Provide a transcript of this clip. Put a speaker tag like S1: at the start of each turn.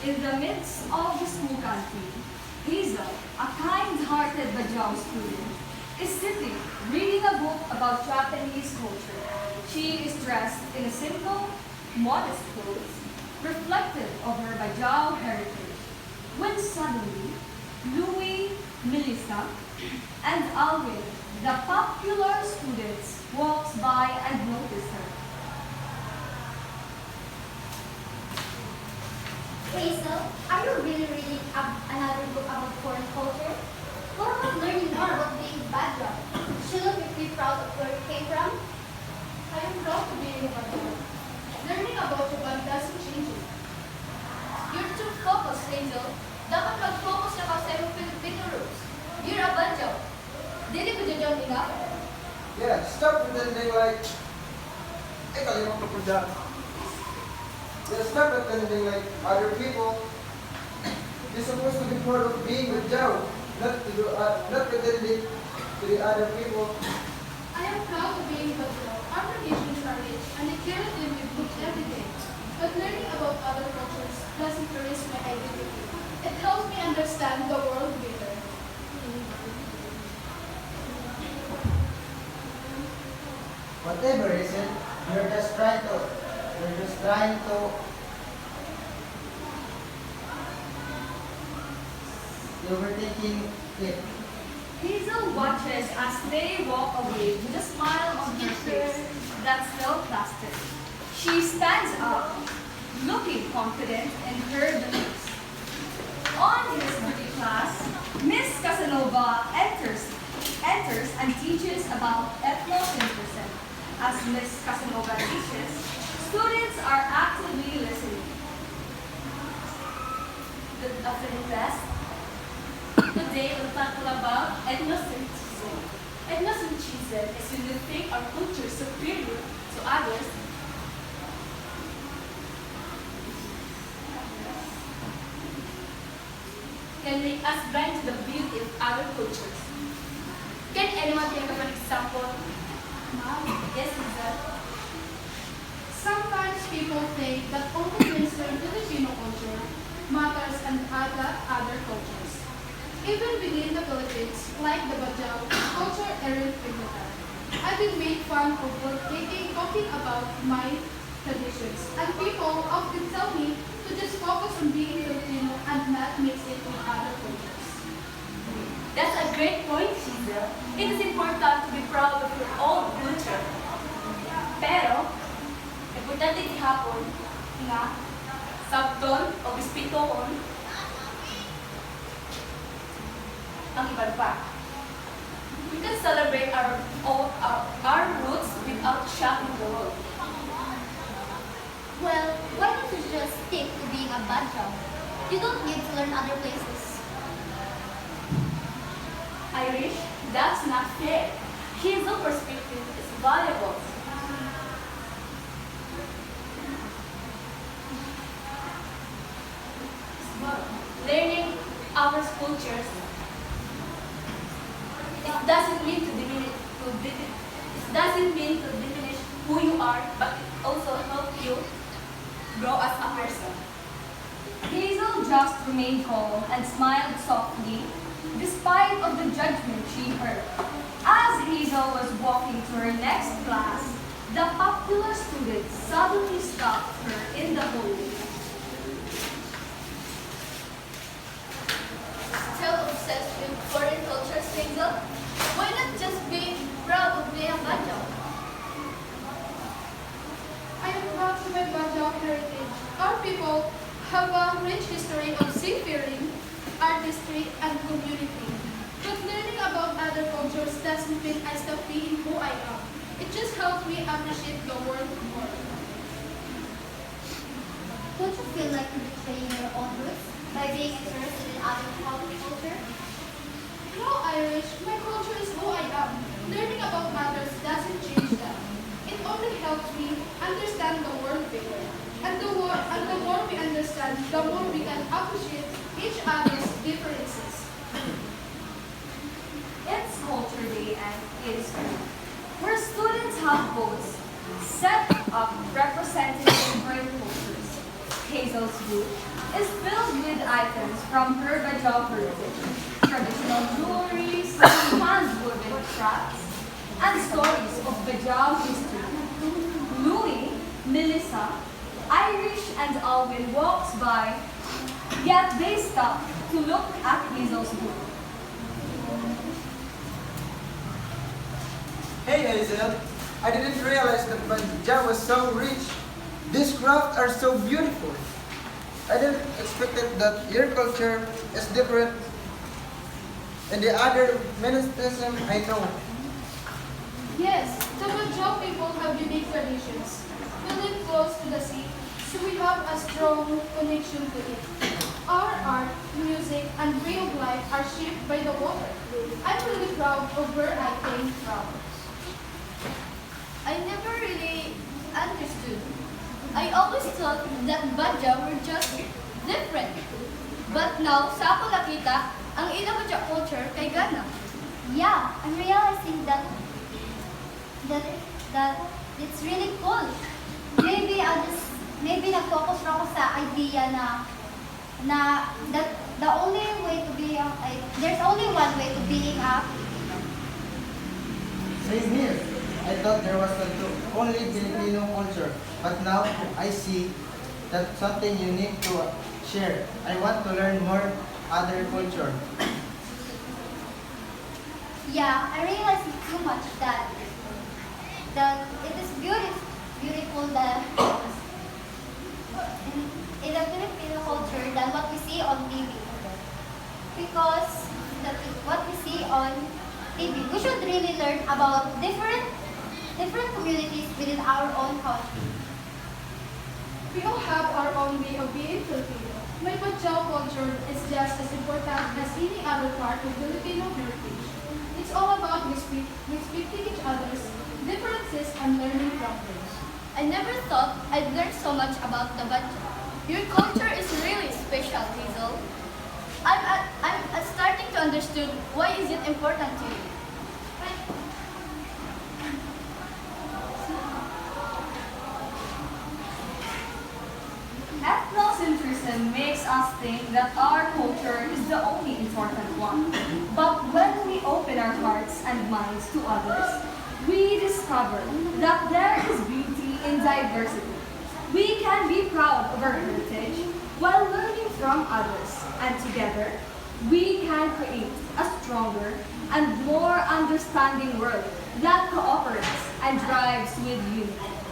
S1: In the midst of the school canteen, Hazel, a kind-hearted Bajau student, is sitting reading a book about Japanese culture. She is dressed in a simple, modest clothes, reflective of her Bajau heritage. When suddenly, Louis, Melissa, and Alvin, the popular students, walks by and notice her.
S2: Hazel, are you really reading another book about foreign culture? What about learning more about being background? Shouldn't you be proud of where you came from?
S3: I am proud to be in Japan. Learning about Japan doesn't change it.
S4: You're too focused, Hazel. Dapat mag-focus na ka sa iyong Filipino roots. You're a banjo. Dili ko dyan enough.
S5: Yeah, stop pretending like... kalimutan ko dyan. Yeah, stop pretending like other people. You're supposed to be part of being with Jao, not pretending to the other people.
S3: I am proud of being Banjo. Our traditions are rich and I carry them with me every day. But learning about other cultures doesn't erase my identity. It helps me understand the world better.
S6: Whatever is it, you're just trying to overthinking it.
S1: Hazel watches as they walk away with a smile on her face that's still plastic. She stands up, looking confident in her beliefs. On history class, Miss Casanova enters and teaches about ethnocentrism. As Miss Casanova teaches, students are actively listening.
S4: Good afternoon, class. Today, we'll talk about ethnocentrism. Ethnocentrism is when we think our culture is superior to others. Can make us blind to the beauty of other cultures. Can anyone think of an example?
S3: Mom,
S4: Yes, Lisa.
S3: sometimes people think that only Western Filipino culture matters and other cultures. Even within the Philippines, like the Bajau, culture aren't pivotal. I've been made fun of for talking about my traditions, and people often tell me to just focus on being Filipino and not mix it with other cultures.
S4: That's a great point, Shiza. It is important to be proud of your own culture. Pero, importante gihapon nga sabton o bispitoon ang iban pa. We can celebrate our roots without shocking the world.
S2: Well, why don't you just stick to being a background? You don't need to learn other places.
S4: Irish, that's not fair. His perspective is valuable. Learning our cultures, it doesn't mean to diminish who you are, but it also help you grow as a person.
S1: Hazel just remained calm and smiled softly, despite of the judgment she heard. As Hazel was walking to her next class, the popular student suddenly stopped her in the hallway.
S4: Still obsessed with foreign cultures, Hazel? Why not just be proud of being a Banjo?
S3: I am proud of my Bajau heritage. Our people have a rich history of seafaring, artistry, and community. But learning about other cultures doesn't mean I stop being who I am. It just helps me appreciate the world more.
S2: Don't you feel like you're betraying your own roots by being interested in other culture?
S3: No, Irish, my culture is who I am. Learning about others doesn't change that. It only helps me understand the world better. And the more we understand, the more we can appreciate each other's differences.
S1: It's Culture Day and it is cool, where students have booths set up representing different cultures. Hazel's booth is filled with items from her Bajau heritage, traditional jewelries, hand-woven crafts, and stories of Bajau history. Louis, Melissa, Irish, and Alwyn walks by, yet they stop to look at Hazel's booth.
S5: Hey Hazel, I didn't realize that Banja was so rich. These crafts are so beautiful. I didn't expect that your culture is different than the other monasticism I know.
S3: Yes, the Bajau people have unique traditions. We live close to the sea, so we have a strong connection to it. Our art, music, and way of life are shaped by the water. I'm really proud of where I came from.
S2: I never really understood. I always thought that Badja were just different. But now, sa ako nakita, ang ilang Badja culture kay Ghana. Yeah, I'm realizing that it's really cool. Maybe nag-focus na ako sa idea na that the only way to be there's only one way to being a.
S6: Same here. I thought there was only Filipino culture, but now I see that something unique to share. I want to learn more other culture.
S2: Yeah, I realized too much that it is beautiful that in the Filipino culture than what we see on TV. Because what we see on TV, we should really learn about different communities within our own country.
S3: We all have our own way of being Filipino. My Bajau culture is just as important as any other part of Filipino heritage. It's all about respecting each other's differences and learning from them.
S2: I never thought I'd learn so much about the Badja. Your culture is really special, Hazel. I'm starting to understand why is it important to you.
S1: Ethnocentrism makes us think that our culture is the only important one. But when we open our hearts and minds to others, we discover that there is beauty in diversity. We can be proud of our heritage while learning from others, and together, we can create a stronger and more understanding world that cooperates and drives with unity.